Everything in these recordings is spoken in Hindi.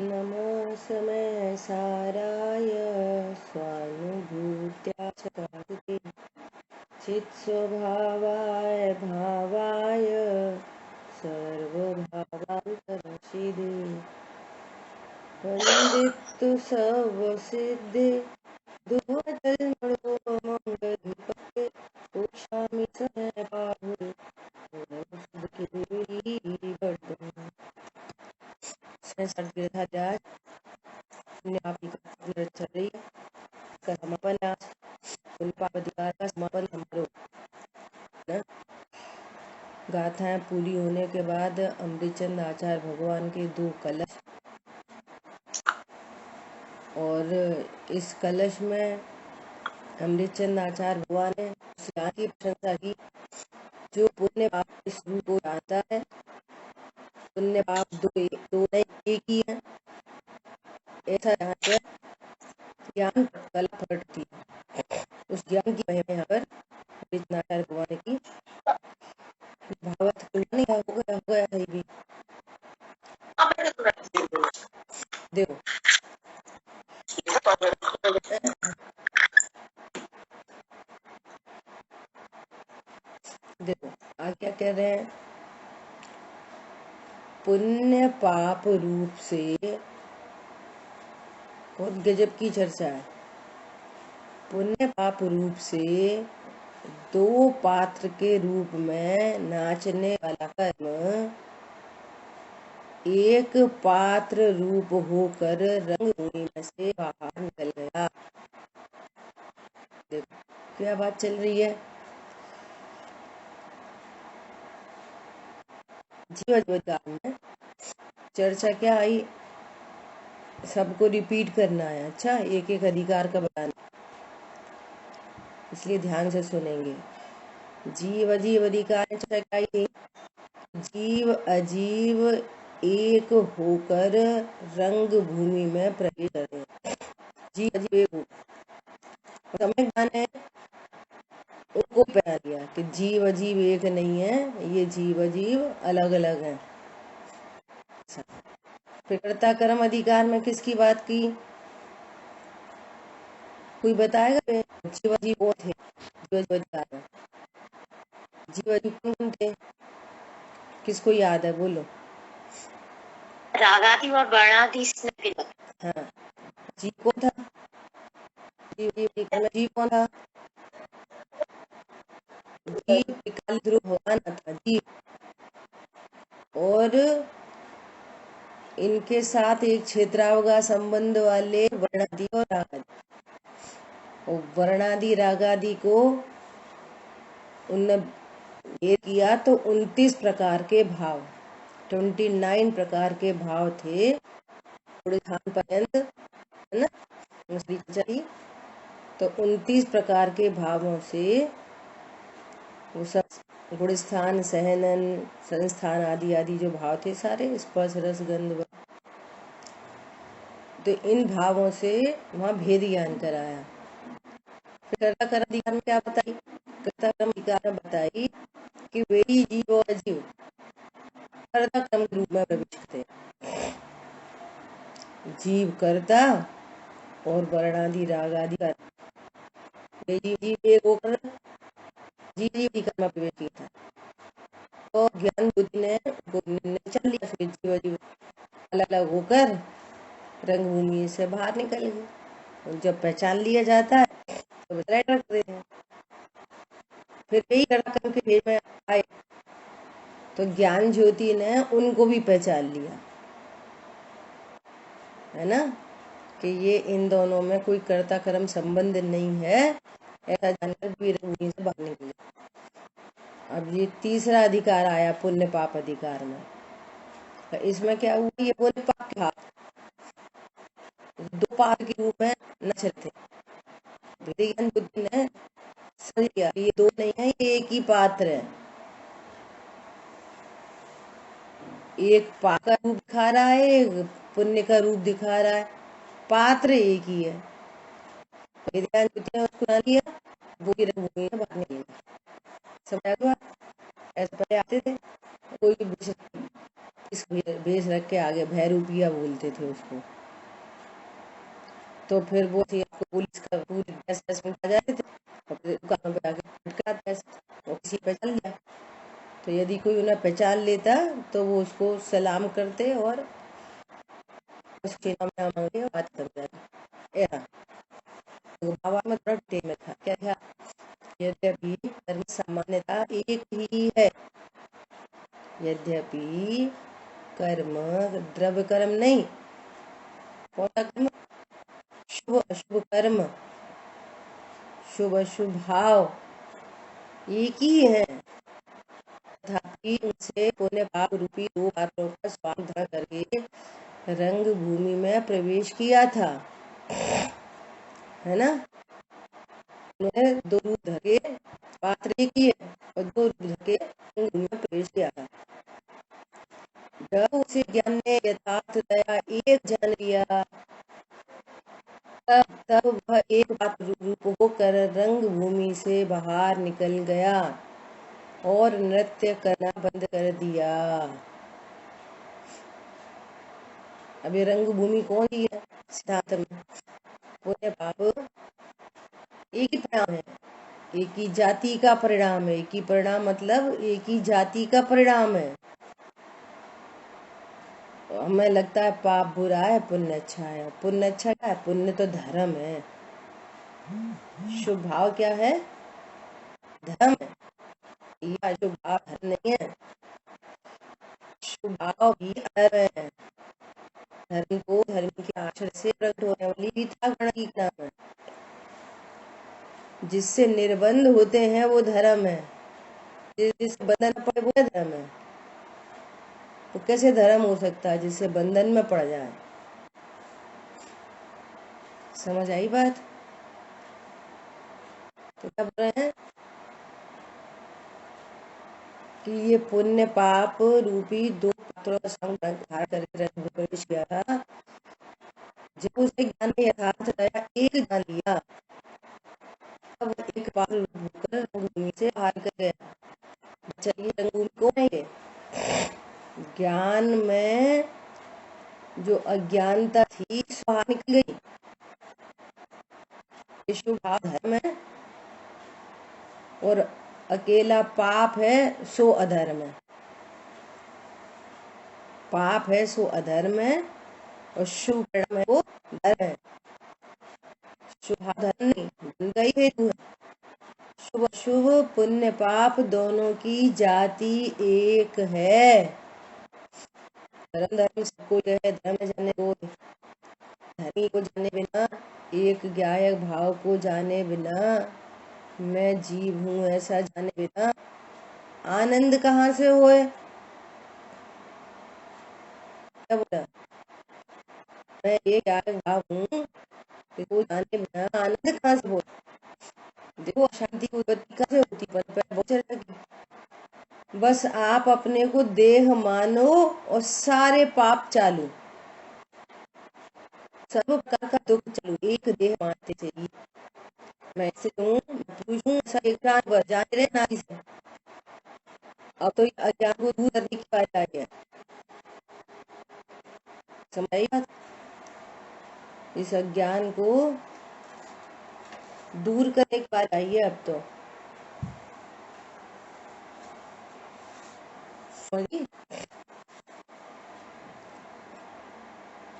नमो समय साराय स्वानुभूत्या च कारुते चित्स्वभावाय भावाय सर्वभावान्तरशिदे वन्दितु सर्वसिद्धे ध्रुवजन्मनो मंगलपते पूषामि समय बाहुल चल रही है। इसका समापन अधिकार का समापन समारोह ना। गाथाएं पूरी होने के बाद अमृतचंद आचार्य भगवान के 2 कलश और इस कलश में अमृतचंद आचार्य भगवान ने उस ज्ञान की प्रशंसा की जो पुण्य पाप के स्वरूप को जानता है। पुण्य पाप दो नहीं एक ही है, ऐसा यहाँ पर ज्ञान कला प्रकटती है। उस ज्ञान की महिमा यहाँ पर अमृतचंद आचार्य भगवान की भागवत नहीं हो गया है भी देखो देखो आज क्या कह रहे हैं। पुण्य पाप रूप से बहुत गजब की चर्चा है। पुण्य पाप रूप से 2 पात्र के रूप में नाचने वाला कर्म एक पात्र रूप होकर रंगभूमि में से बाहर निकल गया। देखो क्या बात चल रही है। जीवन में चर्चा क्या आई, सबको रिपीट करना है। अच्छा, एक एक अधिकार का बताना, इसलिए ध्यान से सुनेंगे। जीव अजीव अधिकार चर्चा क्या आई। जीव अजीव एक होकर रंग भूमि में प्रवेश करें। जीव अजीव एक हो समय ज्ञान है, उनको पहना दिया कि जीव अजीव एक नहीं है, ये जीव अजीव अलग अलग है। प्रकृता कर्म अधिकार में किसकी बात की, कोई बताएगा। जीव अजीव कौन थे जीव अजीव अधिकार में? जीव अजीव कौन थे, किसको याद है, बोलो। रागादि और वर्णादि। हाँ, जीव कौन था, जीव कौन था? जीव विकल ध्रुव भगवान था जीव, और इनके साथ एक क्षेत्रावगा संबंध वाले वर्णादि और रागादि। और वर्णादि रागादि को उनने ये किया तो 29 प्रकार के भाव, 29 प्रकार के भाव थे स्थान पर्यंत, है ना। तो 29 प्रकार के भावों से वो सब गुणस्थान सहनन संस्थान आदि आदि जो भाव थे सारे, स्पर्श रस गंध, तो इन भावों से वहां भेद ज्ञान कराया। फिर कर्ता कर्म अधिकार में क्या बताई, कर्ता कर्म अधिकार में बताई कि वे ही जीव और अजीव कर्ता कर्म के रूप में प्रवेश करते हैं। जीव कर्ता और वर्णादि राग आदि वे जीव एक होकर जीव अधिकार में प्रवेश किया था। तो ज्ञान बुद्धि ने चल लिया, फिर जीव अजीव अलग अलग होकर रंगभूमि से बाहर निकल गए। और जब पहचान लिया जाता है तो रख देते हैं। फिर यही कर्म के भेद में आए तो ज्ञान ज्योति ने उनको भी पहचान लिया, है ना, कि ये इन दोनों में कोई कर्ता कर्म संबंध नहीं है, ऐसा जानकर भी रंगभूमि से बाहर निकले। अब ये तीसरा अधिकार आया पुण्य पाप अधिकार में। तो इसमें क्या हुआ, ये पुण्य पाप के भाव 2 पाप के रूप में नच रहे थे। ज्ञान बुद्धि ने समझ लिया ये 2 नहीं है, ये एक ही पात्र है। एक पाप का रूप दिखा रहा है, एक पुण्य का रूप दिखा रहा है, पात्र एक ही है। ज्ञान बुद्धि ने उसको जान लिया, वो भी रंगभूमि में बाहर निकल गया। समझ गया, ऐसे पहले आते थे कोई भी पूछ भेष रख के आगे भैरूपिया बोलते थे उसको। तो फिर वो थी आपको पुलिस का पूरी ड्रेस में आ जाते थे और फिर दुकानों पे आके फटकाते और किसी पहचान लिया तो यदि कोई उन्हें पहचान लेता तो वो उसको सलाम करते और उसके नाम ना मांगे और बात कर जाते। ऐसा तो बाबा में थोड़ा टेम में था क्या था। यद्यपि कर्म सामान्यता एक ही है, यद्यपि कर्म द्रव्य कर्म नहीं, कौन सा कर्म, शुभ अशुभ कर्म, शुभ अशुभ भाव एक ही है, तथापि उनसे पुण्य पाप रूपी दो पात्रों का स्वांग धर करके रंग भूमि में प्रवेश किया था, है ना। उन्होंने दो रूप धर के पात्र एक ही है और दो रूप धर के रंग भूमि में प्रवेश किया था। जब उसे ज्ञान ने यथार्थ दया एक जान लिया तब वह एक पात्र रूप होकर रंग भूमि से बाहर निकल गया और नृत्य करना बंद कर दिया। अब ये रंग भूमि कौन सी है सिद्धांत में, पुण्य पाप एक ही परिणाम है, एक ही जाति का परिणाम है। एक ही परिणाम मतलब एक ही जाति का परिणाम है। तो हमें लगता है पाप बुरा है पुण्य अच्छा है। पुण्य अच्छा क्या है, पुण्य तो धर्म है, शुभ भाव क्या है, धर्म है। या शुभ भाव धर्म नहीं है, शुभ भाव भी धर्म है। धर्म को धर्म के आचरण से प्रकट होने वाली विधा गणना का नाम है। जिससे निर्बंध होते हैं वो धर्म है, जिससे बंधन पड़े वो धर्म है। तो कैसे धर्म हो सकता है जिससे बंधन में पड़ जाए। समझ आई बात। तो क्या बोल रहे हैं कि ये पुण्य पाप रूपी दो पात्रों का संग धारण करके प्रवेश किया था। जब उसे ज्ञान ने यथार्थ दया एक जान लिया तब एक पात्र रूप होकर रंगभूमि से बाहर कर गया। चलिए रंगभूमि कौन है ये, ज्ञान में जो अज्ञानता थी बाहर निकल गई। विष्णु भाव धर्म है और अकेला पाप है सो अधर्म है। पाप है सो अधर्म है और शुभ परिणाम है वो धर्म है। शुभ धर्म नहीं, बंधा ही हेतु है। शुभ शुभ पुण्य पाप दोनों की जाति एक है। धर्म धर्म सबको है, धर्म जाने को धर्मी को जाने बिना, एक ज्ञायक भाव को जाने बिना, मैं जीव हूँ ऐसा जाने बिना आनंद कहाँ से होए। क्या बोला, मैं एक ज्ञायक भाव हूँ को जाने बिना आनंद कहाँ से हो। देखो अशांति की उत्पत्ति कहाँ से होती, पर बहुत चलेगी। बस आप अपने को देह मानो और सारे पाप चालू, सब प्रकार का दुख चालू, एक देह मानते चलिए। मैं ऐसे हूँ, पुरुष हूँ, ऐसा एक जाने रहे नारी से। अब तो अज्ञान को दूर करने की बात आ गया। समझ आई बात। इस अज्ञान को दूर करने की बात आई है अब तो। समझी।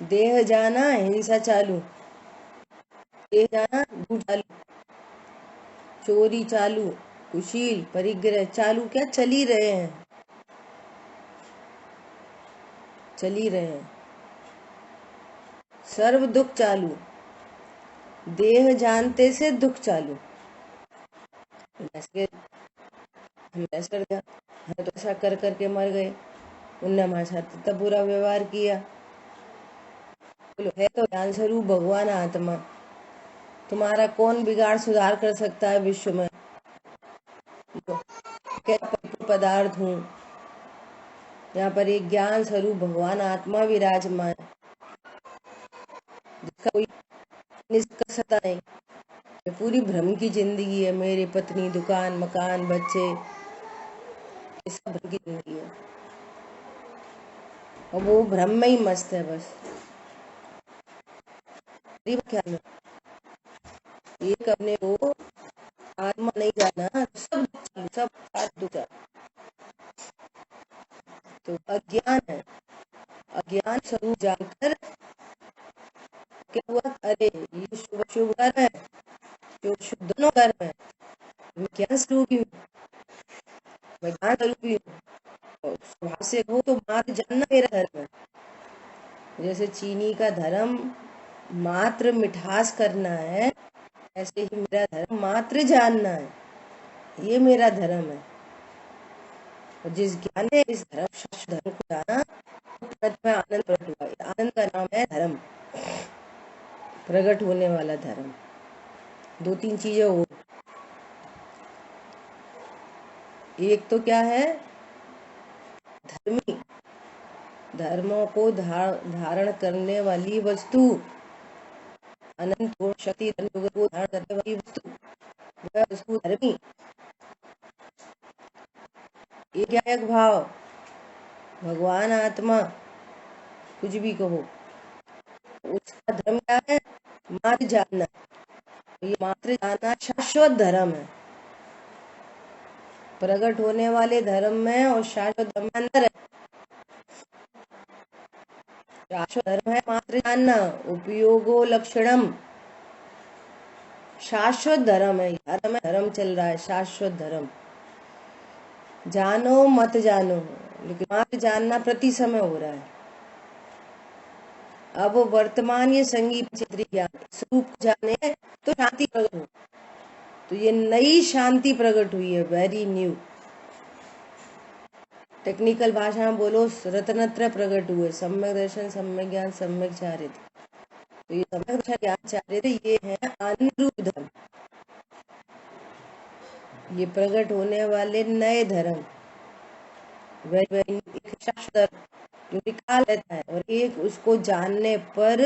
देह जाना हिंसा चालू, देह जाना झूठ चालू, चोरी चालू, कुशील परिग्रह चालू, क्या चल ही रहे हैं, चल ही रहे हैं। सर्व दुख चालू, देह जानते से दुख चालू। हम ऐसा कर गया, हम तो ऐसा कर करके मर गए, उनने हमारे साथ इतना बुरा व्यवहार किया। बोलो है तो ज्ञान स्वरूप भगवान आत्मा, तुम्हारा कौन बिगाड़ सुधार कर सकता है विश्व में। पदार्थ हूँ, यहाँ पर एक ज्ञान स्वरूप भगवान आत्मा विराजमान, जिसका कोई निष्कर्ष नहीं। ये पूरी भ्रम की जिंदगी है। मेरी पत्नी, दुकान, मकान, बच्चे, ये सब भ्रम की जिंदगी है। और वो भ्रम में ही मस्त है बस। ख्याल में एक अपने को आत्मा नहीं जाना, सब सब दुख चालू। तो अज्ञान है, अज्ञान स्वरूप जानकर क्या हुआ, अरे ये शुभ शुभ कर्म है, जो शुभ दोनों कर्म है, मैं ज्ञान स्वरूपी हूँ, मैं ज्ञान स्वरूपी हूँ। और स्वभाव से हो तो मात्र जानना मेरा धर्म है। जैसे चीनी का धर्म मात्र मिठास करना है, ऐसे ही मेरा धर्म मात्र जानना है, ये मेरा धर्म है। और जिस ज्ञान ने इस धर्म शास्त्र धर्म को जाना, में आनंद प्रकट हुआ। आनंद का नाम है धर्म, प्रकट होने वाला धर्म। दो तीन चीजें हो, एक तो क्या है, धर्मी, धर्मों को धारण करने वाली वस्तु, अनंत गुण शक्ति धर्म को धारण करने वाली वस्तु, वह वस्तु धर्मी। एक क्या एक भाव, भगवान आत्मा कुछ भी कहो, उसका धर्म क्या है, मात्र जानना। ये मात्र जानना शाश्वत धर्म है, प्रकट होने वाले धर्म में और शाश्वत धर्म में अंदर है। शाश्वत धर्म है मात्र जानना, उपयोगो लक्षणम, शाश्वत धर्म है। धर्म है, धर्म चल रहा है, शाश्वत धर्म। जानो मत जानो, लेकिन मात्र जानना प्रति समय हो रहा है। अब वर्तमान ये संगीत चित्र ज्ञान स्वरूप जाने तो शांति प्रकट हो, तो ये नई शांति प्रकट हुई है, वेरी न्यू। टेक्निकल भाषा में बोलो, रत्नत्र प्रकट हुए, सम्यक दर्शन, सम्यक ज्ञान, सम्यक चारित्र। तो ये सम्यक दर्शन ज्ञान चारित्र ये है आनंद रूप धर्म, ये प्रकट होने वाले नए धर्म। एक शास्त्र जो निकाल लेता है, और एक उसको जानने पर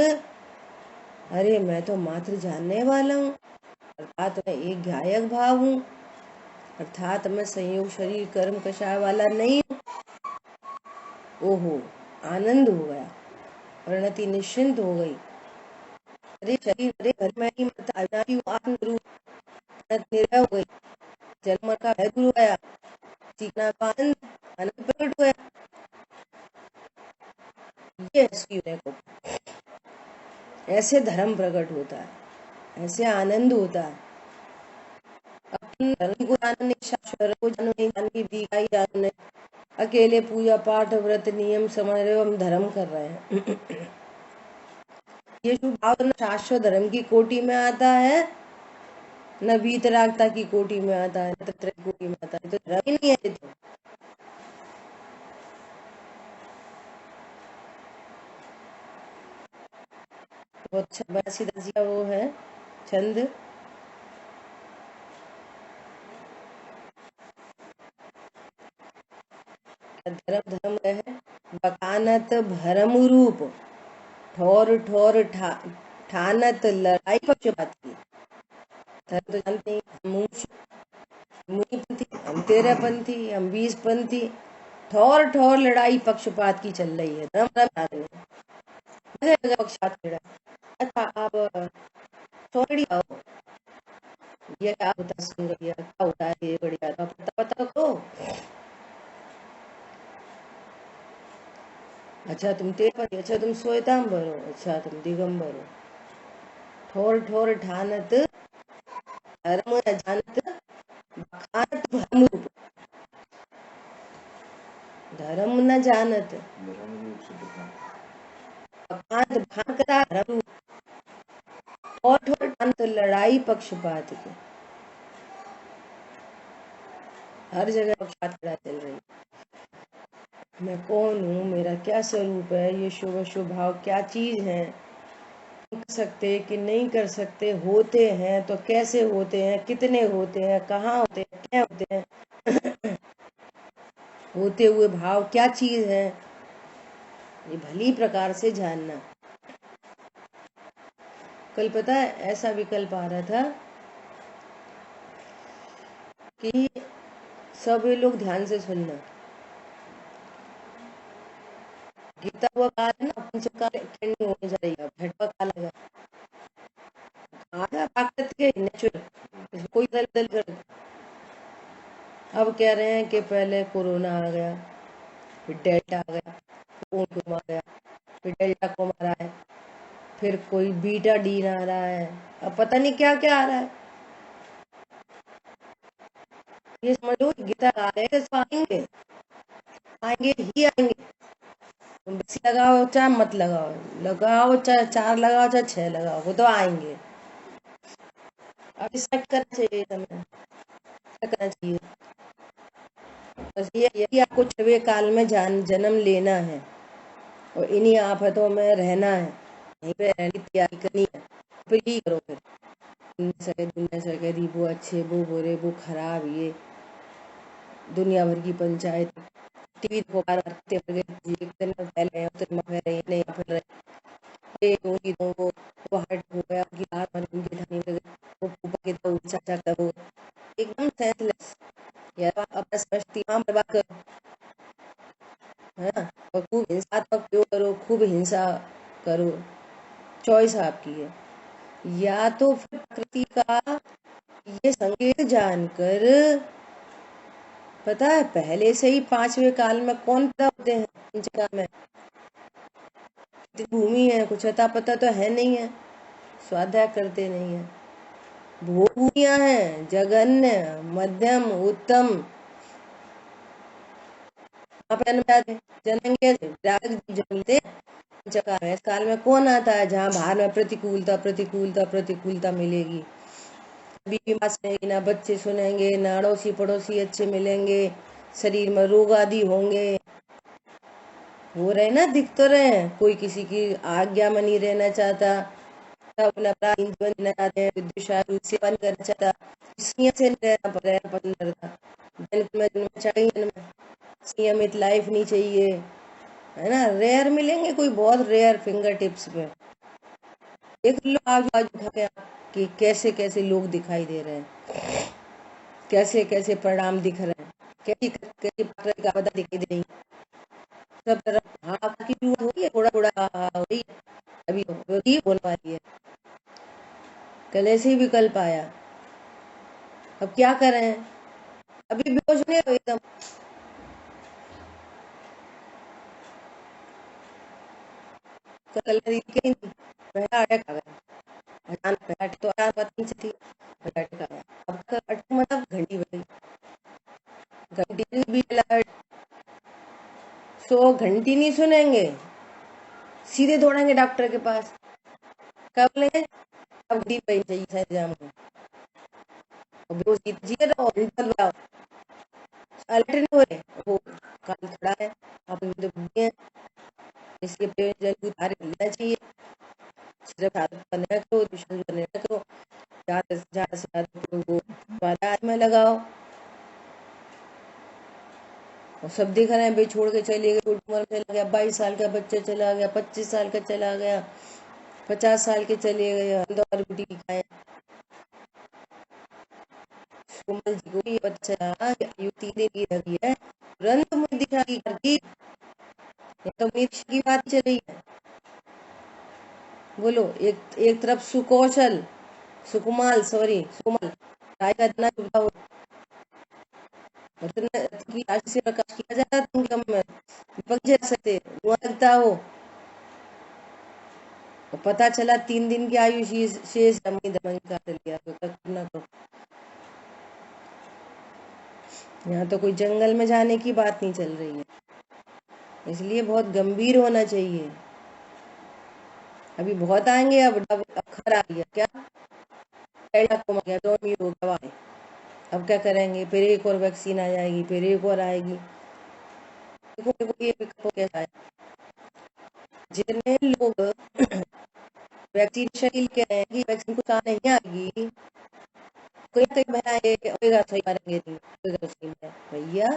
अरे मैं तो मात्र जानने वाला हूँ, अर्थात मैं एक ज्ञायक भाव हूँ, अर्थात मैं संयोग शरीर कर्म कषाय वाला नहीं हूँ। ओहो, आनंद हो गया, परिणति निश्चिंत हो गई। अरे शरीर अरे घर में ही आत्म रूप निर्भय हो गई, जन्म का भय दूर गया, सीखना का आनंद आनंद प्रकट हुआ। ये को ऐसे धर्म प्रकट होता है, ऐसे आनंद होता है। अपने धर्म को जानने, शास्त्र को जानो, नहीं जानने दिखाई जानने, अकेले पूजा पाठ व्रत नियम समझ रहे हो, हम धर्म कर रहे हैं। ये शुभ भाव न शाश्वत धर्म की कोटि में आता है, न वीतरागता की कोटि में आता है, न तत्र की कोटि में आता है। तो धर्म ही नहीं है। तो अच्छा वैसी दसिया वो है छंद, धर्म धर्म है बकानत भरम रूप, ठोर ठोर ठानत लड़ाई पक्षपात की। धर्म तो जानते हैं, मुनिपंथी, हम 13पंथी, हम 20पंथी, ठोर ठोर लड़ाई पक्षपात की चल रही है। धर्म धर्म पक्षपात लड़ा। अच्छा आप थोड़ी आओ, ये क्या होता है, सुन गया क्या होता है, ये बढ़िया तो पता पता करो। अच्छा तुम 13पंथी, अच्छा तुम श्वेतांबर हो, अच्छा तुम दिगंबर हो। ठोर ठोर ठानत धर्म न जानत, बखानत भरम रूप, धर्म न जानत, बखानत भान करा धर्म रूप, ठोर ठोर ठानत लड़ाई पक्षपात की। हर जगह पक्षपात लड़ाई चल रही। मैं कौन हूँ, मेरा क्या स्वरूप है, ये शुभ शुभ भाव क्या चीज है, कर सकते कि नहीं कर सकते, होते हैं तो कैसे होते हैं, कितने होते हैं, कहाँ होते हैं, क्या होते हैं। होते हुए भाव क्या चीज है, ये भली प्रकार से जानना। कल पता है ऐसा विकल्प आ रहा था कि सभी लोग ध्यान से सुनना, गीता हुआ काल है ना, पंचकाल खंड होने जा रही है, भेटवा काल है आधा प्राकृतिक नेचुरल, कोई दल दल कर। अब कह रहे हैं कि पहले कोरोना आ गया, फिर डेल्टा आ गया, फिर ओमिक्रॉन आ गया, फिर डेल्टा को मारा है, फिर कोई बीटा डी आ रहा है, अब पता नहीं क्या क्या आ रहा है। ये समझ लो गीता आ रहे हैं, तो आएंगे आएंगे ही आएंगे। तुम बेसी लगाओ चाहे मत लगाओ, लगाओ चाहे 4 लगाओ चाहे 6 लगाओ, वो तो आएंगे। अब डिसाइड करना चाहिए, हमें क्या करना चाहिए। बस ये यदि आपको 6वें काल में जन्म लेना है और इन्हीं आफतों में रहना है, यहीं पे रहने की तैयारी करनी है, फिर यही करो। फिर दुनिया से कह दी वो अच्छे वो बुरे वो खराब, ये दुनिया भर की पंचायत, टीवी देखो बार बार पहले नहीं फिर रहे, उनकी दो वो हार्ट हो गया, उनकी बात मान उनकी ठानी लगे, वो ऊपर के दो चाचा करो, एकदम सेंसलेस। यार अपना समझती हाँ बर्बाद करो, है ना, और खूब हिंसात्मक प्रयोग करो, खूब हिंसा करो, चॉइस आपकी है। या तो फिर प्रकृति का ये संकेत जानकर, पता है पहले से ही 5वें काल में कौन पैदा होते हैं, पंचकाल में भूमि है, कुछ अता पता तो है नहीं है, स्वाध्याय करते नहीं है। भूमियां हैं जघन्य मध्यम उत्तम, जन्मेंगे जन्मते पंचकाल में। इस काल में कौन आता है जहाँ बाहर में प्रतिकूलता प्रतिकूलता प्रतिकूलता मिलेगी, बीवी माँ सुनेगी ना, बच्चे सुनेंगे ना, अड़ोसी पड़ोसी अच्छे मिलेंगे, शरीर में रोग आदि होंगे, हो रहे ना, दिख तो रहे हैं। कोई किसी की आज्ञा में नहीं रहना चाहता, सब अपना अपराध जीवन जीना चाहते हैं, विद्वेषालु सेवा नहीं करना चाहता, संयम से रहना पसंद करता, जन्म चाहिए, संयमित लाइफ नहीं चाहिए, है ना। रेयर मिलेंगे, कोई बहुत रेयर फिंगर टिप्स पे देख लो आजू बाजू उठा के कि कैसे कैसे लोग दिखाई दे रहे हैं, कैसे कैसे परिणाम दिख रहे हैं, कैसी कैसी प्रकृति का आपदा दिखाई दे रही है। सब तरफ हाहाकार की शुरुआत हो रही है, थोड़ा थोड़ा हो रही है, अभी होती होने वाली है। कल ऐसे ही विकल्प आया, अब क्या करें, अभी बेहोश नहीं हो एकदम, कल के पहला अटैक आ गया, अचानक पहला अटैक तो आया, पता नहीं चलती, पहला अटैक आ गया। अब अटैक मतलब घंटी बजी, घंटी भी अलर्ट, 100 घंटी नहीं सुनेंगे, सीधे दौड़ेंगे डॉक्टर के पास, कब लेंगे, अब घंटी बजी चाहिए शायद जाम को, और बेहोश जीत रहो, अलर्ट नहीं हो रहे, वो काल खड़ा है, आप तो बुद्धि है, इसके प्रयोजन उतारे लेना चाहिए, सिर्फ आदत करने करो, दूसरे करने करो, ज्यादा से ज्यादा वो स्वाध्याय में लगाओ। और सब देख रहे हैं, भाई छोड़ के चले गए, छोटी उम्र में चला गया, 22 साल का बच्चा चला गया, 25 साल का चला गया, 50 साल के चले गए, अंदर रोटी खाए। कोमल जी को ये पता चला कि आयु 3 दिन की रही है, तुरंत मुझे दिखा की घर की, ये तो मीठ की बात चल रही है। बोलो, एक एक तरफ सुकौशल सुकुमाल सॉरी सुकुमाल राय का इतना चुभता हो, की राशि से प्रकाश किया जाता है, तुम कम में विपक्ष जा सकते धुआं लगता हो, तो पता चला 3 दिन की आयु शेष दमन दमन काट लिया, तो तक ना तो यहाँ तो कोई जंगल में जाने की बात नहीं चल रही है, इसलिए बहुत गंभीर होना चाहिए। अभी बहुत आएंगे, अब खर आ गया क्या, को गया तो हो गया, अब क्या करेंगे, फिर एक और वैक्सीन आ जाएगी, फिर एक और आएगी। देखो देखो ये विकल्प कैसा है, जितने लोग वैक्सीनेशन के लिए कह रहे हैं कि वैक्सीन कुछ नहीं आएगी, कोई कई होएगा सही मारेंगे नहीं, होएगा तो सही है भैया,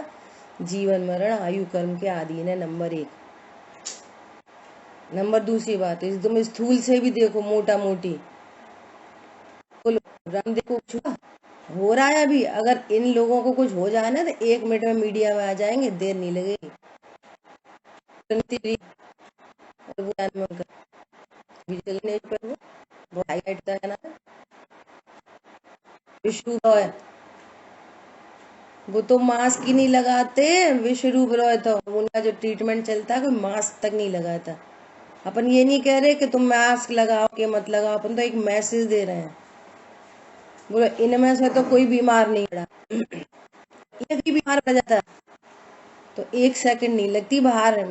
जीवन मरण आयु कर्म के अधीन है, नंबर 1। नंबर दूसरी बात है, तुम स्थूल से भी देखो, मोटा मोटी बोलो, रामदेव को कुछ हो रहा है अभी, अगर इन लोगों को कुछ हो जाए ना तो 1 मिनट में मीडिया में आ जाएंगे, देर नहीं लगेगी। में उनका विजिटल नेज पर वो हाईलाइट था, क्या नाम है, विष्णु रॉय। वो तो मास्क ही नहीं लगाते, विश्वरूप रॉय। तो उनका जो ट्रीटमेंट चलता है, कोई मास्क तक नहीं लगाता। अपन ये नहीं कह रहे कि तुम मास्क लगाओ कि मत लगाओ, अपन तो एक मैसेज दे रहे हैं। बोलो इनमें से तो कोई बीमार नहीं पड़ा, ये भी बीमार पड़ जाता तो 1 सेकंड नहीं लगती बाहर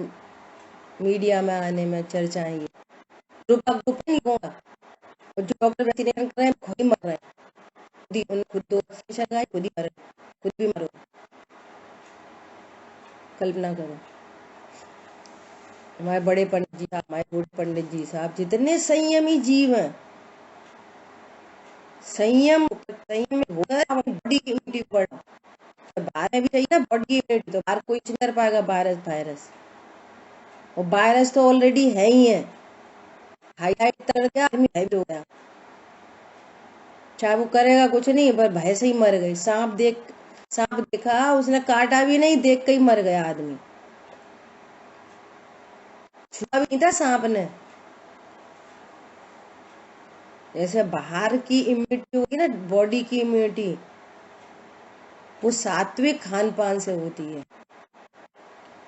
मीडिया में आने में चर्चाएं। ये ग्रुप नहीं होगा, और जो डॉक्टर वैक्सीनेशन कर रहे हैं खुद ही मर रहे हैं, खुद ही उन्होंने खुद 2 वैक्सीनेशन लगाए, खुद ही मर, खुद भी मरो। कल्पना करो, हमारे बड़े पंडित जी साहब, हमारे बूढ़े पंडित जी साहब जितने संयमी जीव हैं, संयम संयम होगा अपनी बॉडी की इम्यूनिटी बढ़ा। बाहर में भी चाहिए ना बॉडी की इम्यूनिटी, तो बाहर कोई नहीं कर पाएगा वायरस। और वायरस तो ऑलरेडी है ही है, हाईलाइट कर दिया, आदमी भय हो गया। चाहे वो करेगा कुछ नहीं, पर भय से ही मर गई। सांप देखा, उसने काटा भी नहीं, देख के ही मर गया आदमी, छुआ भी नहीं था सांप ने। जैसे बाहर की इम्यूनिटी होगी ना, बॉडी की इम्यूनिटी, वो सात्विक खान पान से होती है।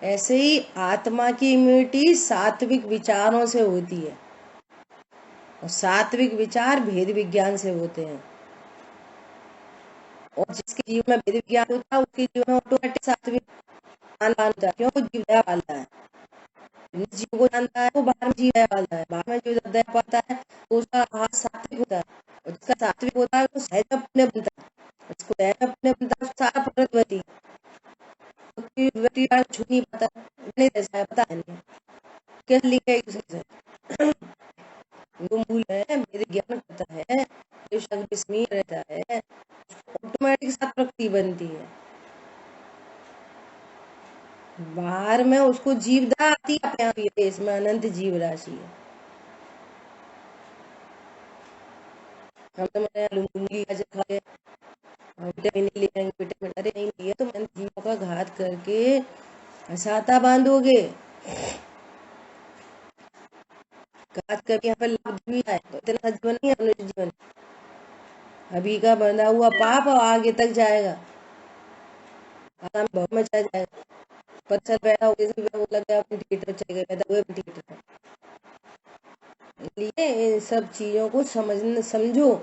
ऐसे ही आत्मा की इम्यूनिटी सात्विक विचारों से होती है, और सात्विक विचार भेद विज्ञान से होते हैं। और जिसके जीवन में भेद विज्ञान होता है, उसके जीवन में ऑटोमेटिक सात्विक खान पान होता है। क्यों? वो जीव दया पालता है, जिस जीव को जानता है वो बाहर में जीव दया पालता है। बाहर में जो दया पालता है तो उसका आहार सात्विक होता है, और जिसका सात्विक होता है वो सहज में पुण्य बनता है, उसको दया में पुण्य बनता है, सारा प्रगति व्यक्ति छू नहीं पाता, नहीं ऐसा पता नहीं कैसे लिखा एक दूसरे से। वो मूल है, वेद ज्ञान करता है, जो शब्द विस्मय रहता है, ऑटोमेटिक साथ प्रकृति बनती है। बाहर में उसको जीवदा आती है अपने आप, ये इसमें अनंत जीव राशि है। हम तो मैंने मूली गाजर खा ले, विटामिन ले लेंगे, विटामिन, अरे नहीं लिया तो मैंने जीवों का घात करके हसाता बांधोगे। घात करके यहाँ पर लाभ भी आए तो इतना जीवन नहीं है मनुष्य जीवन, अभी का बंधा हुआ पाप और आगे तक जाएगा, आराम बहुत में चला जाएगा। पत्थर पैदा हो गए, वो लग गया वेंटिलेटर, चले गए, पैदा हुए वेंटिलेटर पर। इसलिए इन सब चीजों को समझने समझो,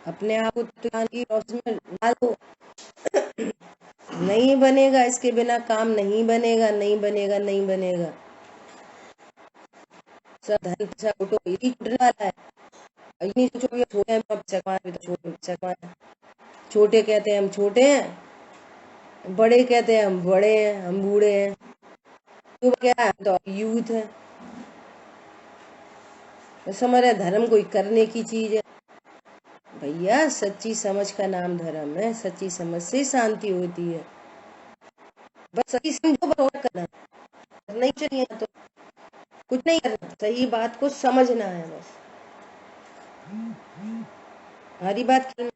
अपने आप को ज्ञान की रोशनी में डालो। नहीं बनेगा, इसके बिना काम नहीं बनेगा, नहीं बनेगा, नहीं बनेगा। सब धन पैसा लूटो, यही छूटने वाला है। ये नहीं सोचो कि छोटे हैं पैसा कमाए, तो छोटे पैसा कमाए। छोटे कहते हैं हम छोटे हैं, बड़े कहते हैं हम बड़े हैं, हम बूढ़े हैं, युवा क्या है, हम तो यूथ है। तो समझ रहे धर्म कोई करने की चीज है भैया, सच्ची समझ का नाम धर्म है। सच्ची समझ से शांति होती है। बस सही समझो, बस और करना नहीं चाहिए, तो कुछ नहीं करना, सही बात को समझना है बस, हरी बात करना।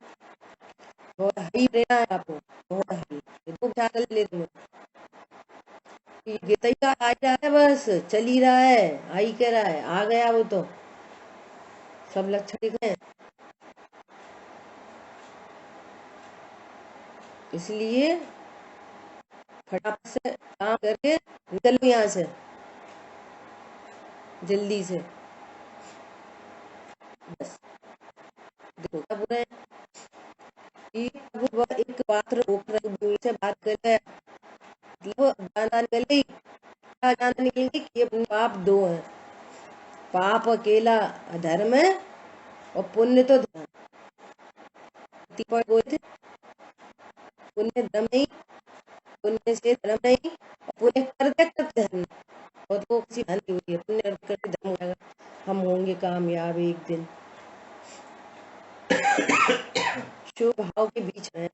बहुत हाई रहना है आपको, बहुत हाई। ये दो चार ले तुम्हें, ये तरीका आ रहा है, बस चल ही रहा है, आ ही कह रहा है, आ गया वो तो सब लक्षण दिख रहे हैं। इसलिए फटाफट से काम करके निकलो यहाँ से जल्दी से। बस देखो क्या बोल रहे हैं कि वो एक पात्र होकर भूमि से बात कर रहा है, मतलब जानना निकल गई, क्या जानना निकल गई कि ये पाप दो हैं, पाप अकेला अधर्म है और पुण्य तो धर्म। बोले थे पुण्य धर्म नहीं, पुण्य से धर्म नहीं, और पुण्य करते करते धर्म, और वो किसी धन की हुई है, पुण्य करते धर्म हो जाएगा, हम होंगे कामयाब एक दिन। शुभ भाव के बीच में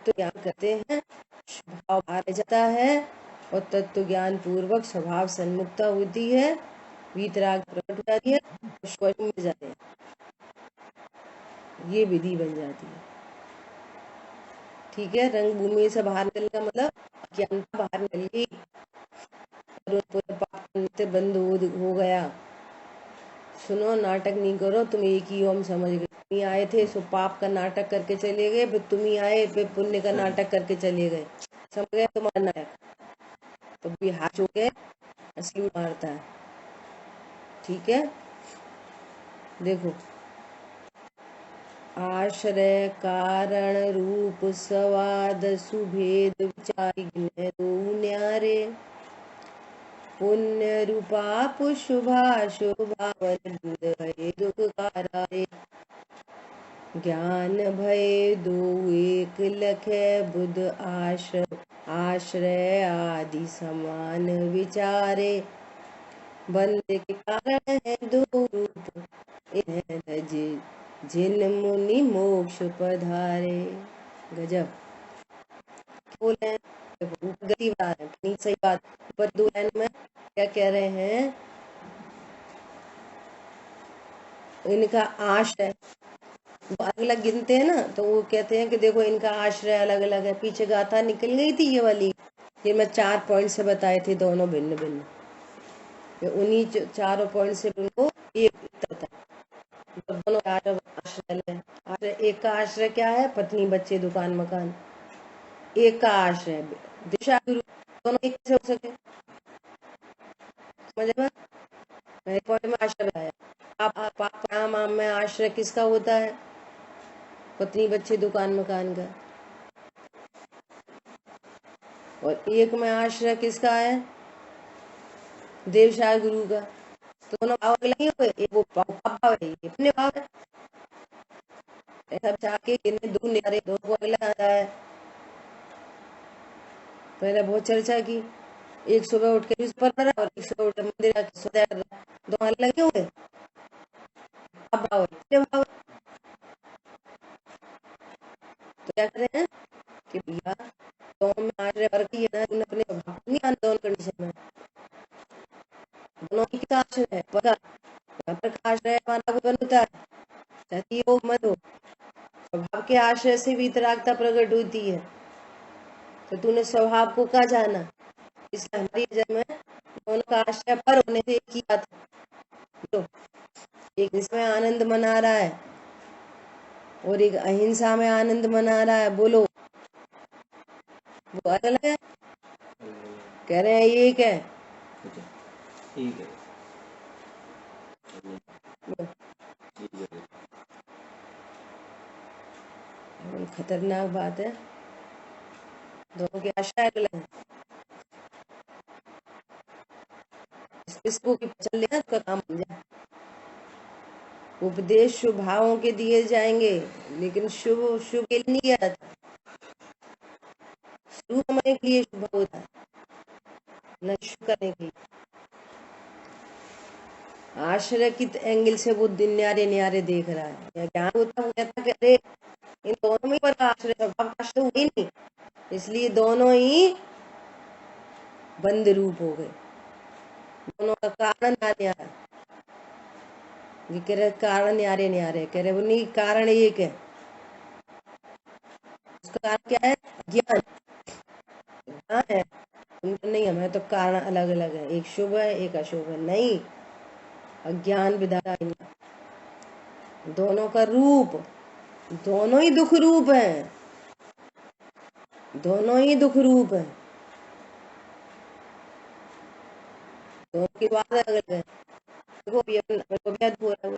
तो ज्ञान करते हैं, शुभ भाव आ जाता है और तत्व ज्ञान पूर्वक स्वभाव सन्मुखता होती है, वीतराग प्रकट हो जाती है, पुष्प मिल जाते हैं, ये विधि बन जाती है। ठीक है, रंग भूमि से बाहर निकलने का मतलब ज्ञान बाहर निकल गई, बंद हो गया। सुनो, नाटक नहीं करो, तुम एक ही हो, हम समझ गए। तुम ही आए थे सो पाप का नाटक करके चले गए, फिर तुम ही आए फिर पुण्य का नाटक करके चले गए। समझ गए तुम्हारा नाटक। तो भी हाथ हो गए, असली मारता है। ठीक है, देखो, आश्रय कारण रूप स्वाद सुभेद विचारी दो न्यारे। पुण्य रूपाप शुभा शुभावन बुध भय दुख कारारे। ज्ञान भय दो एक लखे बुध आश्रय आदि समान विचारे। बंद के कारण है दो रूप इन्हें धज जिन मुनि मोक्ष पधारे। गजब बोले, गति बात है, नहीं सही बात। पर दो लाइन में क्या कह रहे हैं, इनका आश्रय वो अलग अलग गिनते हैं ना, तो वो कहते हैं कि देखो इनका आश्रय अलग अलग है। पीछे गाथा निकल गई थी ये वाली, ये मैं 4 पॉइंट से बताए थे, दोनों भिन्न भिन्न। उन्हीं चारों पॉइंट से उनको एक था। दोनों आश्रय है। आश्रय एक का आश्रय क्या है, पत्नी बच्चे दुकान मकान। एक का आश्रय दिशा गुरु। दोनों एक से हो सके, समझ में? पहले पॉइंट में आश्रय बताया। आप में आश्रय किसका होता है, पत्नी बच्चे दुकान मकान का। और एक में आश्रय किसका है, देवशाह गुरु का। तो दोनों भाव अलग नहीं हुए, एक वो भाव है, ये पुण्य भाव है। ऐसा जाके इन्हें दो न्यारे, दो को अलग आता है। पहले बहुत चर्चा की, एक सुबह उठ के पर रहा और एक सुबह उठ के मंदिर जाके सोया कर रहा, दोनों अलग क्यों हुए? भाव है, पुण्य भाव है। तो क्या कर रहे हैं कि भैया दोनों में आश्रय वर्ग ही है ना, अपने भाव नहीं आना दोनों कंडीशन में। दोनों की क्या आश्रय है, पर का आश्रय माना को बनता है, चाहे हो मत हो। स्वभाव के आश्रय से वीतरागता प्रकट होती है। तो तूने स्वभाव को क्या जाना, इसलिए हमारी जन्म में दोनों का आश्रय पर होने से एक ही बात है। एक इसमें आनंद मना रहा है और एक अहिंसा में आनंद मना रहा है। बोलो, वो अलग है, कह रहे हैं एक है। ठीक है, खतरनाक बात है, दोनों के आश्रय अलग है। इसको चल लेना तो काम बन जाए। उपदेश शुभ भावों के दिए जाएंगे, लेकिन शुभ शुभ के लिए नहीं दिया जाता। शुभ होने के लिए शुभ होता है, न शुभ करने के लिए। आश्रय कित एंगल से वो न्यारे न्यारे देख रहा है। ज्ञान होता है, कहता कि अरे इन दोनों में पर आश्रय स्वभाव आश्रय हुई नहीं, इसलिए दोनों ही बंद रूप हो गए। दोनों का कारण न्यारे, ये कह रहे कारण न्यारे न्यारे, कह रहे वो नहीं, कारण एक है। उसका कारण क्या है, ज्ञान। ज्ञान है उनको नहीं, हमें तो कारण अलग अलग है, एक शुभ है एक अशुभ है। नहीं, अज्ञान विधाता इनका। दोनों का रूप, दोनों ही दुख रूप है, दोनों ही दुख रूप है। दोनों की बात अलग अलग है। देखो अभी अपन क्या हो रहा है,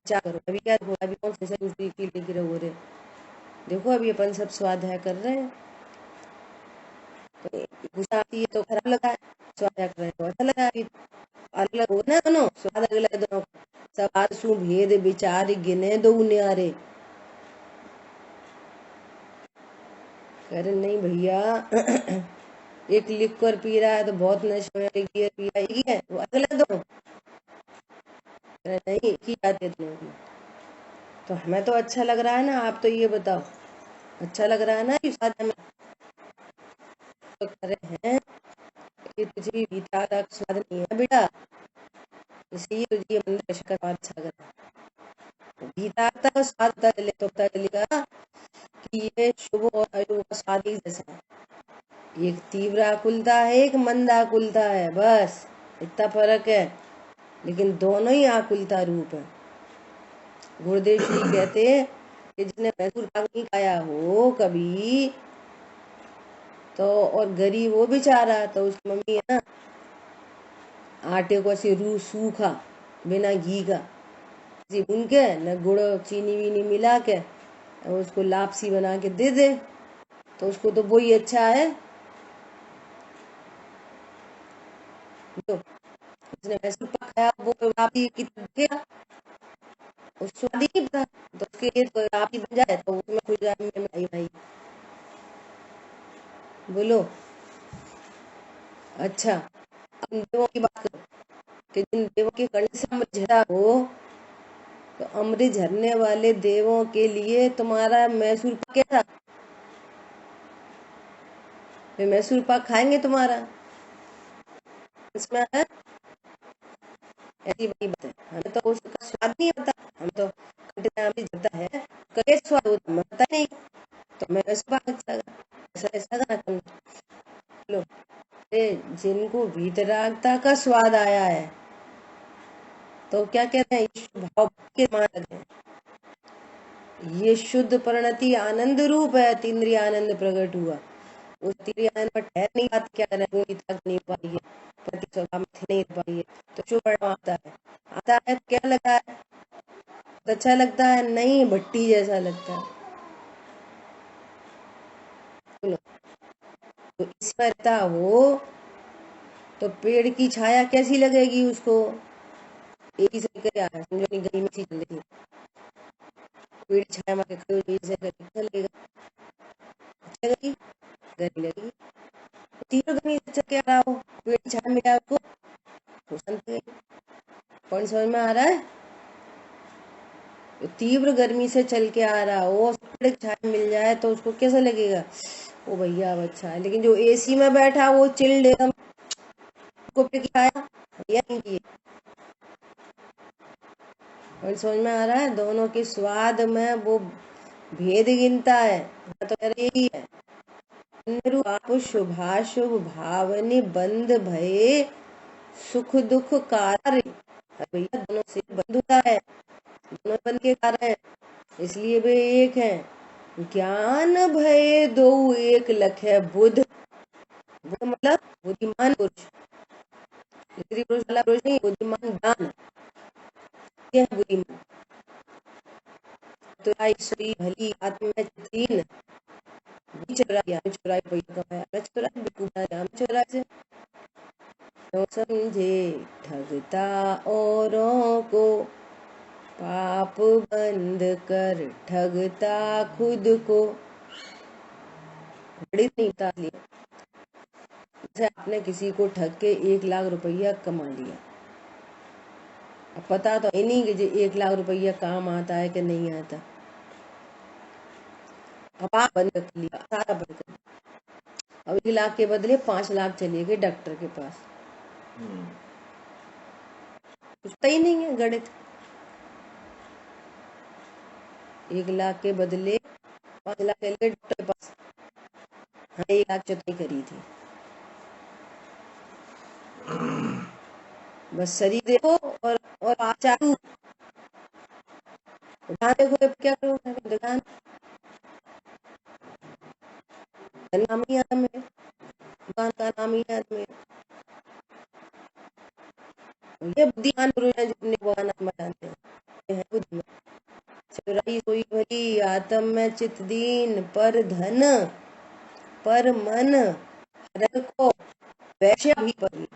क्या करो अभी, क्या हो रहा है अभी, कौन से दूसरी की लेके रहो रे। देखो अभी अपन सब स्वाध्याय कर रहे हैं, तो गुस्सा आती है तो खराब लगा है, स्वाध्याय कर रहे हैं तो अच्छा लगा है। अलग हो ना दोनों, स्वाद अलग अलग दोनों। सब आंसू भेद विचार गिने दो न्यारे। अरे नहीं भैया एक लिख कर पी रहा है तो बहुत नशे में, एक ये पी रहा है, वो अलग अलग दोनों। नहीं की जाते दोनों की। तो हमें तो अच्छा लग रहा है ना, आप तो ये बताओ, अच्छा लग रहा है ना कि स्वाद हमें तो कर रहे हैं कि तुझे भी भीतर का स्वाद नहीं है बेटा, इसलिए तुझे मंदिर का स्वाद अच्छा लग रहा है। भीतर का स्वाद पता चलेगा कि ये शुभ और अशुभ का स्वाद ही जैसा है। एक तीव्र आकुलता है, एक मंद आकुलता है, बस इतना फर्क है, लेकिन दोनों ही आकुलता रूप है। गुरुदेव श्री कहते हैं कि जिसने मैसूर पाक नहीं खाया हो कभी, तो और गरीब वो बेचारा, तो उसकी मम्मी है ना, आटे को ऐसे रू सूखा बिना घी का ऐसे भून के न गुड़ चीनी वीनी मिला के और उसको लापसी बना के दे दे, तो उसको तो वही अच्छा है। जो जिसने मैसूर पाक खाया वो आप ही कितना उस स्वाद ही नहीं पता, तो उसके लिए तो आप ही बन जाए तो उसमें खुश जाए में आई भाई। बोलो। अच्छा, अब देवों की बात करो कि जिन देवों के कंठ से अमृत झरा हो, तो अमृत झरने वाले देवों के लिए तुम्हारा मैसूर पाक कैसा? वे मैसूर पाक खाएंगे तुम्हारा? इसमें है ऐसी बड़ी बात है। हमें तो उसका स्वाद नहीं आता, हम तो कंठ से अमृत झरता है, कैसे स्वाद होता हमें पता नहीं, तो मैं मैसूर पाक अच्छा ऐसा ऐसा ना करना। लो, जिनको वीतरागता का स्वाद आया है, तो क्या कहते हैं, इस भाव के मार्ग है, ये शुद्ध परिणति आनंद रूप है, तीन्द्रिय आनंद प्रकट हुआ। उस तीन्द्रिय आनंद पर ठहर नहीं पाती, क्या करें, नहीं पाई है, प्रति स्वभाव में नहीं पाई है, तो शुभ परिणाम आता है तो क्या लगता है, तो अच्छा लगता है नहीं, भट्टी जैसा लगता है। सुनो, तो इसमें रहता हो तो पेड़ की छाया कैसी लगेगी उसको, एक ही से क्या है, समझो नहीं, गर्मी में सी चल रही, पेड़ की छाया में खड़े हो जैसे अच्छा लगेगा, अच्छा लगेगी, गर्मी लगेगी। तीव्र गर्मी से चल के आ रहा हो, पेड़ की छाया मिला उसको, तो शांत लगेगी। कौन समझ में आ रहा है? तो तीव्र गर्मी से चल के आ रहा हो, पेड़ की छाया मिल जाए तो उसको कैसा लगेगा, ओ भैया अब अच्छा है। लेकिन जो एसी में बैठा वो चिल्ड एकदम, को पेड़ की छाया भैया नहीं की, और समझ में आ रहा है, दोनों के स्वाद में वो भेद गिनता है, तो यार यही है, आप शुभाशुभ भावने बंध भये सुख दुख कार्य, भैया दोनों से बंधुता है, दोनों बंध के कारण है, इसलिए वे एक हैं। ज्ञान भय दो एक लखे बुध, बुध मतलब बुद्धिमान पुरुष, स्त्री पुरुष वाला पुरुष नहीं, बुद्धिमान ज्ञान, ये है बुद्धिमान। तो ईश्वरी भली आत्म तीन चुराई से तो समझे ठगता औरों को, पाप बंद कर ठगता खुद को। बड़ी नहीं बता लिया, जैसे आपने किसी को ठग के 1 लाख रुपया कमा लिया, अब पता तो है नहीं कि जो 1 लाख रुपया काम आता है कि नहीं आता, अब आप बंद कर लिया, सारा बंद कर दिया। अब 1 लाख के बदले 5 लाख चले गए डॉक्टर के पास, कुछ पता ही नहीं है गणित। 1 लाख के बदले 5 लाख चले गए डॉक्टर के पास, हाँ 1 लाख चुकाई करी थी। बस शरीर देखो और आप चालू ध्यान देखो, क्या करो ध्यान, नाम ही याद में, दुकान का नाम ही याद में, ये बुद्धिमान पुरुष है जितने भगवान आत्मा जानते हैं, ये है बुद्धिमान। चुराई सोई भरी आत्म में चित दीन, पर धन पर मन हरण को वैश्य भी परी,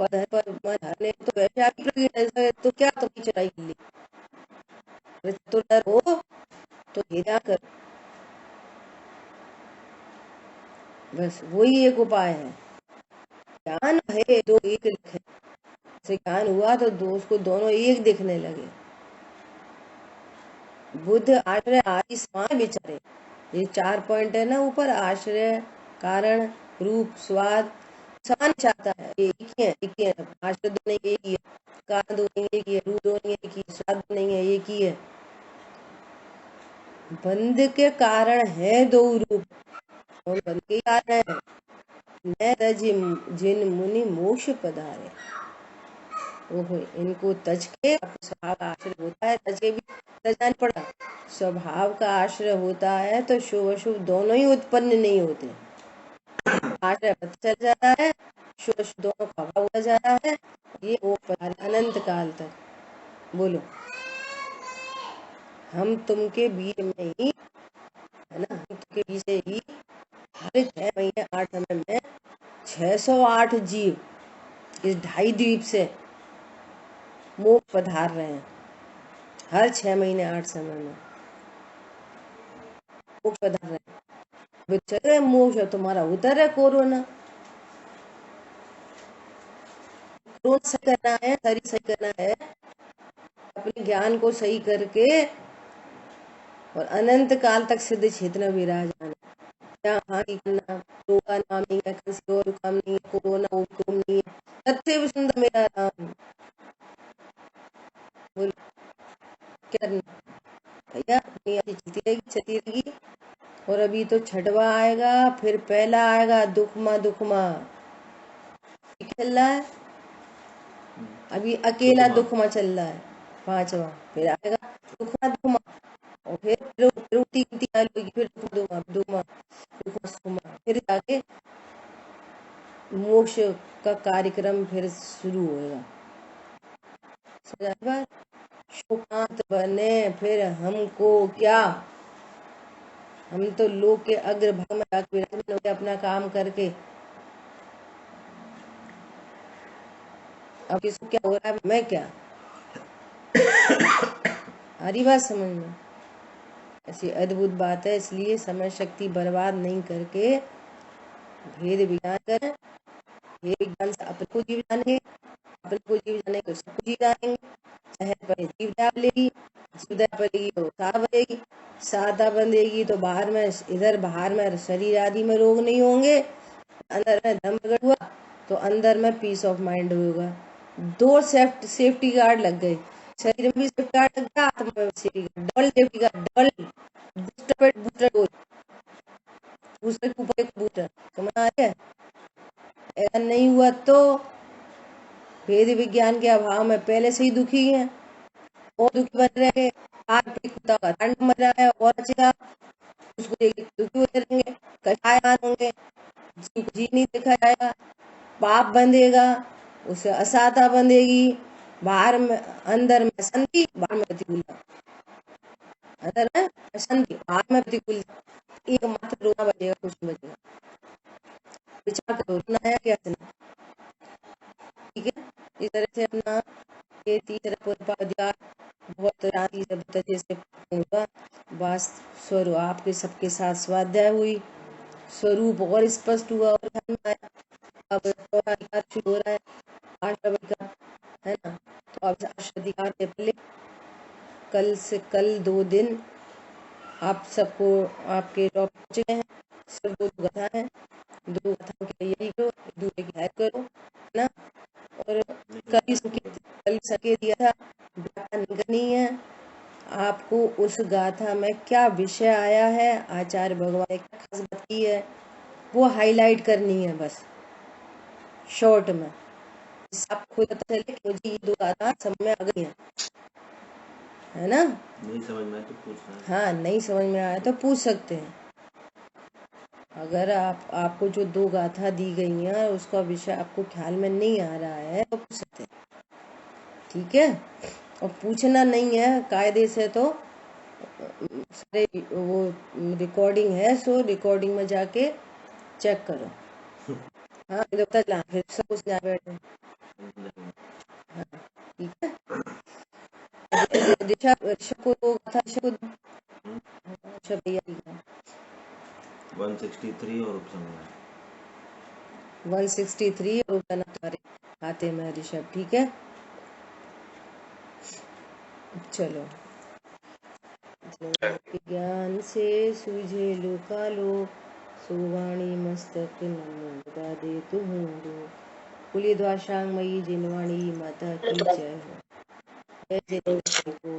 पर धन पर मन हरने तो वैश्य भी प्रगट है, तो क्या तुम चुराई कर ली, तो डर हो तो हिरा कर, बस वही एक उपाय है। ज्ञान भय दो एक लिखे, से ज्ञान हुआ तो उसको दोनों एक दिखने लगे। बुद्ध आश्रय आदि समान विचारे, ये 4 पॉइंट है ना ऊपर, आश्रय कारण रूप स्वाद समान चाहता है, एक ही है, एक ही है, आश्रय दो नहीं एक ही है, कारण दो नहीं एक ही है, रूप दो नहीं एक ही, स्वाद नहीं है एक ही है। बंध के कारण है दो रूप, कौन बन के आ रहे हैं? न तज जिन मुनि मोक्ष पधारे। ओहो, इनको तज के स्वभाव का आश्रय होता है, तज के भी तजना नहीं पड़ा, स्वभाव का आश्रय होता है तो शुभ अशुभ दोनों ही उत्पन्न नहीं होते। आश्रय पता चल जाता है, शुभ अशुभ दोनों का अभाव हो जाता है, ये वो अनंत काल तक। बोलो, हम तुमके बीच में ही है ना, हम तुमके बीच से ही हर 6 महीने 8 समय में 608 जीव इस 2.5 द्वीप से मोक्ष पधार रहे हैं। हर 6 महीने 8 समय में मोक्ष पधार रहे हैं। चल रहे मोक्ष, तुम्हारा उतर है कोरोना सही करना है, शरीर सही करना है, अपने ज्ञान को सही करके और अनंत काल तक सिद्ध क्षेत्र में विराजमान। क्या हानि करना, रोग का नाम नहीं है, किसी और काम नहीं है, कोरोना हुकुम नहीं है, सत्य सुंदर मेरा राम। बोल क्या करना भैया, दुनिया चलती रहेगी चलती रहेगी। और अभी तो छठवा आएगा, फिर पहला आएगा दुखमा दुखमा चल रहा है, अभी अकेला दुखमा चल रहा है, 5वां, फिर आएगा दुखमा दुखमा, और फिर रोटी आलू, फिर दुखमा दुखमा दुखमा, फिर आगे मोक्ष का कार्यक्रम फिर शुरू होएगा। शोकांत बने फिर हमको क्या, हम तो लोग के अग्रभाग में विराजमान हो गए अपना काम करके। अब इसको क्या हो रहा है, मैं क्या हरी बात समझ में, ऐसी अद्भुत बात है। इसलिए समय शक्ति बर्बाद नहीं करके भेद विज्ञान करें। भेद विज्ञान से अपने को जीव जानेंगे, अपने को जीव जाने को सबको जीव जानेंगे। चाहे पर जीव जाप लेगी, जीवदा पड़ेगी तो साधा बनेगी, साधा बंधेगी तो बाहर में, इधर बाहर में शरीर आदि में रोग नहीं होंगे, अंदर में धर्म प्रकट हुआ तो अंदर में पीस ऑफ माइंड होगा। 2 सेफ्टी गार्ड लग गए, शरीर में भी सेफ्टी गार्ड लग गया, आत्मा में safety guard, double safety guard, double booster dose, booster के ऊपर एक बूस्टर, समझ आ रहा है? ऐसा नहीं हुआ तो भेद विज्ञान के अभाव में पहले से ही दुखी है और दुखी बन रहे, आग पे कुत्ता का ठंड मर रहा है और अच्छा उसको दुखी होते रहेंगे, कषायमान होंगे, जी नहीं देखा जाएगा, पाप बंधेगा, उसे असाधा बंधेगी, बाहर में अंदर में शांति, बाहर में प्रतिकूलता, अंदर में शांति, बाहर में प्रतिकूलता, एकमात्र रोना बचेगा, कुछ नहीं बचेगा। विचार करो, रोना है क्या सुना, ठीक है। इस तरह से अपना ये तीसरा पूर्वाधिकार बहुत शांति से बहुत अच्छे से होगा। बस स्वरूप आपके सबके साथ स्वाध्याय हुई, स्वरूप और स्पष्ट हुआ और ध्यान में आया। अब अधिकार शुरू हो रहा है, अष्टाधिकार है ना, तो अब अष्टाधिकार के पहले कल 2 दिन आप सबको आपके टॉप पहुंचे हैं, सब 2 कथा है, 2 कथाओं की तैयारी करो, दूसरे की हेल्प करो, है ना। और कल संकेत दिया था, गाथा नहीं करनी है आपको, उस गाथा में क्या विषय आया है, आचार्य भगवान ने क्या खास बात की है, वो हाईलाइट करनी है बस शॉर्ट में, आपको पता चले कि मुझे ये 2 गाथा समझ में आ गई है ना। नहीं समझ में आया तो पूछना, हाँ नहीं समझ में आया तो पूछ सकते हैं। अगर आपको जो 2 गाथा दी गई हैं उसका विषय आपको ख्याल में नहीं आ रहा है तो पूछ सकते हैं, ठीक है। और पूछना नहीं है कायदे से, तो सारे वो रिकॉर्डिंग है, सो रिकॉर्डिंग में जाके चेक करो। हाँ फिर सब कुछ ना बैठे, हाँ ठीक है। दिशा को गाथा को 163 और उपसंहार 163 और तुम्हारे खाते में ऋषभ, ठीक है। चलो, ज्ञान से सूझे लोकालो, सुवाणी मस्तक नमो बता दे तुम्हारो, कुली द्वाशांग मई जिनवाणी माता की जय हो, जय जय को